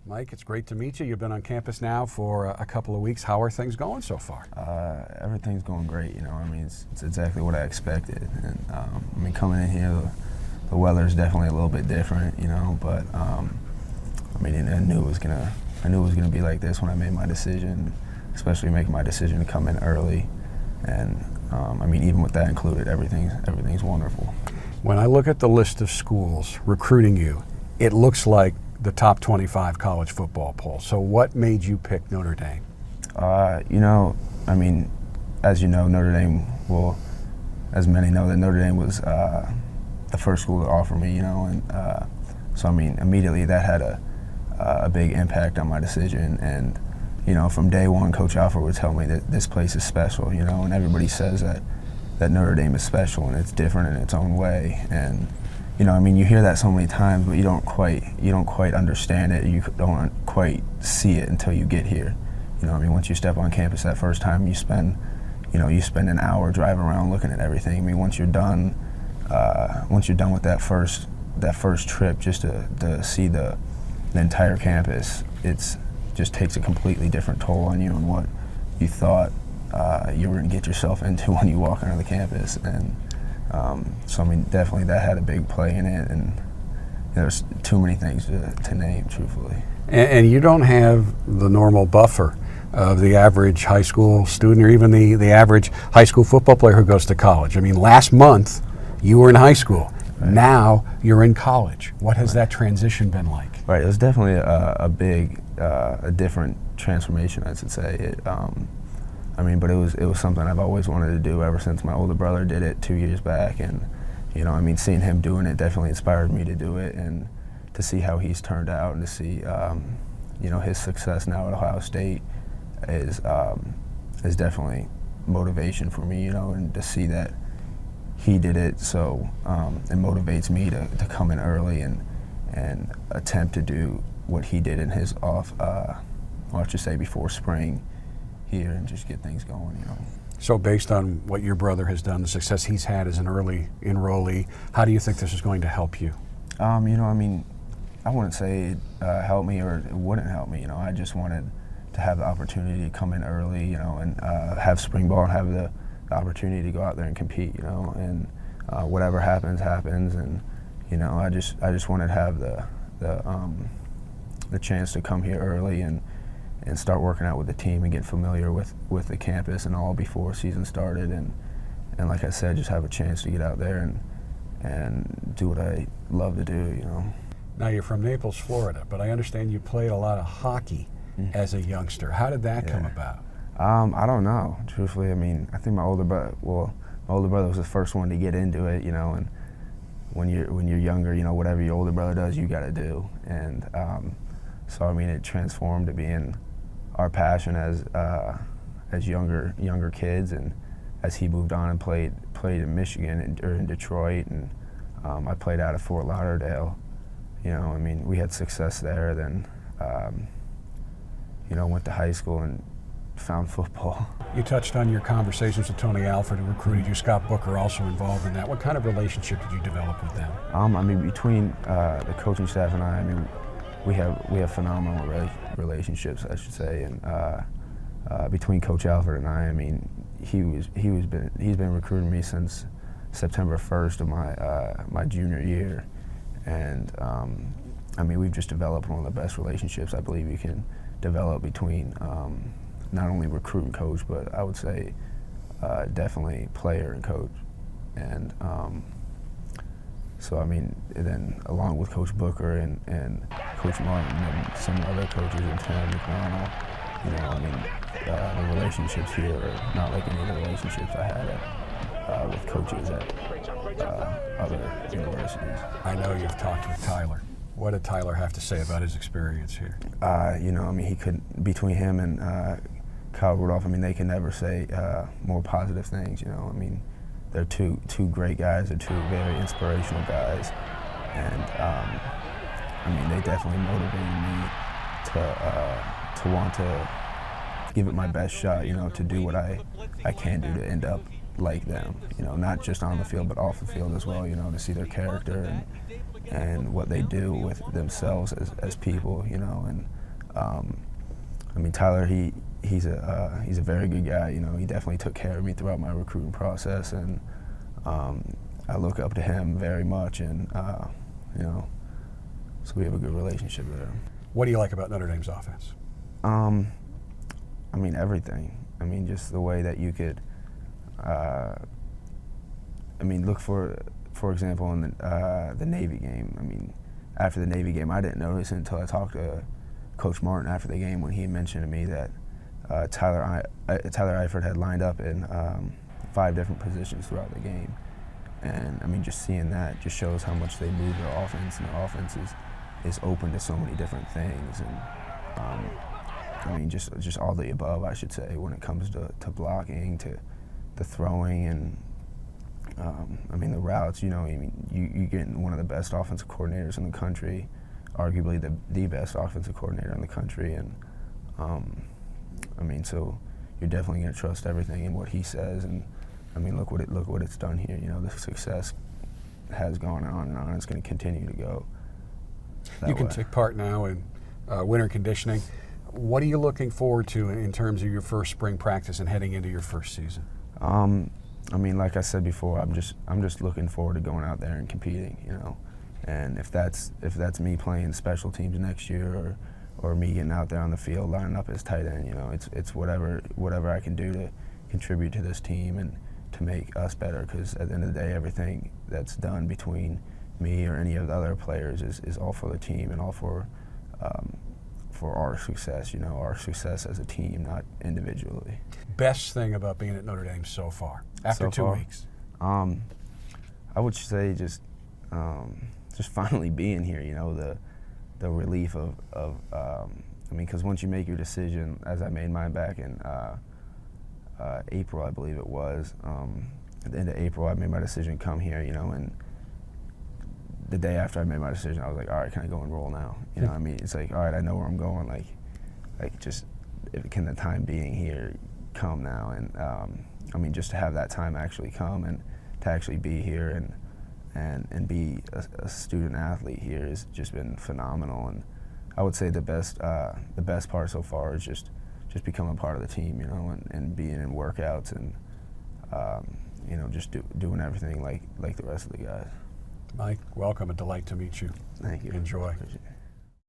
Mike, it's great to meet you. You've been on campus now for a couple of weeks. How are things going so far? Everything's going great. It's exactly what I expected. And coming in here, the weather's definitely a little bit different. But I knew it was gonna be like this when I made my decision, especially making my decision to come in early. And even with that included, everything's wonderful. When I look at the list of schools recruiting you, it looks like the top 25 college football poll. So what made you pick Notre Dame? As you know, Notre Dame, well, as many know, that Notre Dame was the first school to offer me, so immediately that had a big impact on my decision. And, from day one, Coach Alford would tell me that this place is special, and everybody says that Notre Dame is special and it's different in its own way. And you hear that so many times, but you don't quite understand it. You don't quite see it until you get here. Once you step on campus that first time, you spend an hour driving around looking at everything. Once you're done with that first trip, just to see the entire campus, it's just takes a completely different toll on you and what you thought you were going to get yourself into when you walk onto the campus. And definitely that had a big play in it, and there's too many things to name, truthfully. And you don't have the normal buffer of the average high school student or even the average high school football player who goes to college. Last month you were in high school. Right. Now you're in college. What has that transition been like? Right, it was definitely a different transformation, I should say. But it was something I've always wanted to do ever since my older brother did it 2 years back. And, seeing him doing it definitely inspired me to do it, and to see how he's turned out and to see, his success now at Ohio State is definitely motivation for me, and to see that he did it, so it motivates me to come in early and attempt to do what he did in his before spring here, and just get things going, So based on what your brother has done, the success he's had as an early enrollee, how do you think this is going to help you? I wouldn't say it helped me or it wouldn't help me. I just wanted to have the opportunity to come in early, and have spring ball and have the opportunity to go out there and compete, and whatever happens, and I just wanted to have the chance to come here early and start working out with the team and get familiar with the campus and all before season started, and like I said, just have a chance to get out there and do what I love to do, Now you're from Naples, Florida, but I understand you played a lot of hockey as a youngster. How did that come about? I don't know, truthfully. I think my older brother was the first one to get into it, and when you're younger, whatever your older brother does, you got to do. And it transformed to being our passion as younger kids, and as he moved on and played in Michigan or in Detroit, and I played out of Fort Lauderdale. We had success there. Then went to high school and found football. You touched on your conversations with Tony Alford, who recruited you. Scott Booker also involved in that. What kind of relationship did you develop with them? Between the coaching staff and I we have phenomenal relationships, I should say. And between Coach Alford and I he's been recruiting me since September 1st of my junior year, and we've just developed one of the best relationships I believe you can develop between not only recruit and coach, but I would say definitely player and coach. And then along with Coach Booker and Coach Martin and some other coaches in town, McDonald, the relationships here are not like any of the relationships I had with coaches at other universities. I know you've talked with Tyler. What did Tyler have to say about his experience here? He couldn't, between him and Kyle Rudolph, they can never say more positive things, They're two great guys. They're two very inspirational guys, and they definitely motivated me to want to give it my best shot. To do what I can do to end up like them. Not just on the field, but off the field as well. To see their character and what they do with themselves as people, you know. And I mean, Tyler, he's a very good guy. You know, he definitely took care of me throughout my recruiting process, and I look up to him very much, and you know, so we have a good relationship there. What do you like about Notre Dame's offense? I mean, everything. I mean, just the way that you could, I mean, look for example, in the Navy game. I mean, after the Navy game, I didn't notice it until I talked to Coach Martin after the game when he mentioned to me that Tyler Eifert had lined up in 5 different positions throughout the game. And I mean, just seeing that just shows how much they move their offense, and their offense is open to so many different things. And I mean, just all the above, I should say, when it comes to blocking, to the throwing, and I mean, the routes. You know, I mean, you get one of the best offensive coordinators in the country, arguably the best offensive coordinator in the country, and I mean, so you're definitely going to trust everything in what he says. And I mean, look what it's done here. You know, the success has gone on and on. It's going to continue to go. You can take part now in winter conditioning. What are you looking forward to in terms of your first spring practice and heading into your first season? I mean, like I said before, I'm just looking forward to going out there and competing. You know, and if that's me playing special teams next year, or me getting out there on the field lining up as tight end, you know, it's whatever I can do to contribute to this team and to make us better. Because at the end of the day, everything that's done between me or any of the other players is all for the team and all for our success, you know, our success as a team, not individually. Best thing about being at Notre Dame so far, after 2 weeks? I would say just finally being here, you know, the relief of I mean, because once you make your decision, as I made mine back in April, I believe it was, at the end of April, I made my decision to come here, you know, and the day after I made my decision, I was like, all right, can I go enroll now? You know what I mean? It's like, all right, I know where I'm going. Like just, can the time being here come now? And I mean, just to have that time actually come and to actually be here and be a student athlete here has just been phenomenal. And I would say the best part so far is just becoming part of the team, you know, and being in workouts and you know, just doing everything like the rest of the guys. Mike, welcome. A delight to meet you. Thank you. Enjoy. Appreciate it.